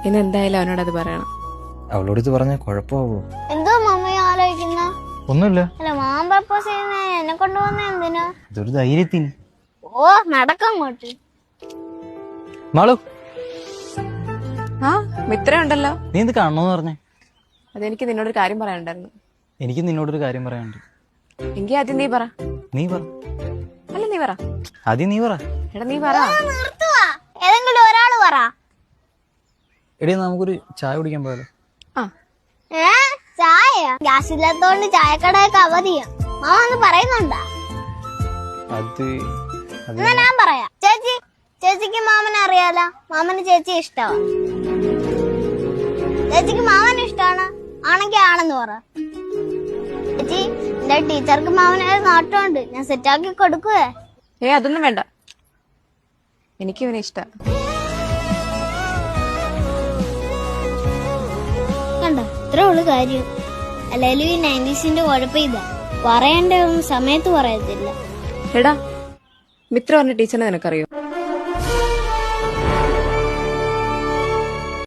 ഇന്ന് എന്തായാലും അവനോട് അത് പറയണം. അവളോട് ഇത് പറഞ്ഞ കുഴപ്പമാവോ? എന്തോ മമ്മി ആലോചിക്കുന്ന? ഒന്നുമില്ല. അല്ല മാമൻ പ്രപ്പോസ് ചെയ്യുന്ന എന്നെ കൊണ്ടുപോകുന്ന എന്തിനാ? ഇതൊരു ധൈര്യത്തിന്. ഓ നടക്കങ്ങോട്ട്. മാളു, ആ മിത്ര ഉണ്ടല്ലോ. നീ എന്ത് കാണണോന്ന് പറഞ്ഞേ? അതെനിക്ക് നിന്നോടൊരു കാര്യം പറയാനുണ്ടായിരുന്നു. എനിക്ക് നിന്നോടൊരു കാര്യം പറയാനുണ്ട്. എങ്കിൽ ആദ്യം നീ പറ. നീ പറ. അല്ല നീ പറ. ആദ്യം നീ പറ. എടാ നീ പറ. നിർത്തുവാ, ഏതെങ്കിലും ഒരാള് പറ. എടീ നമുക്കൊരു ചായ കുടിക്കാൻ പോയാലോ? ആ ചായ? ഗ്യാസ് ഇല്ലാത്തോണ്ട് ചായക്കടയൊക്കെ അവധിയാ. മാമ ഒന്ന് പറയുന്നുണ്ടാ? എന്നാ ഞാൻ പറയാം. ചേച്ചിക്ക് മാമനെ അറിയാലോ. മാമന് ചേച്ചി ഇഷ്ടമാ. ചേച്ചിക്ക് മാമന് ഇഷ്ടമാണ് ആണെങ്കി ആണെന്ന് പറ. ചേച്ചി, എന്റെ ടീച്ചർക്ക് മാമനെ നോട്ടമുണ്ട്, ഞാൻ സെറ്റാക്കി കൊടുക്കുവേ. അതൊന്നും വേണ്ട, എനിക്ക് ഇവനെ ഇഷ്ട. കണ്ടോ, ഇത്രേ ഉള്ളു കാര്യം. അല്ലേലും ഈ 90s കുഴപ്പം ഇതാ, പറയണ്ട സമയത്ത് പറയത്തില്ല. എടാ മിത്ര പറഞ്ഞ ടീച്ചറിനെ നിനക്കറിയോ?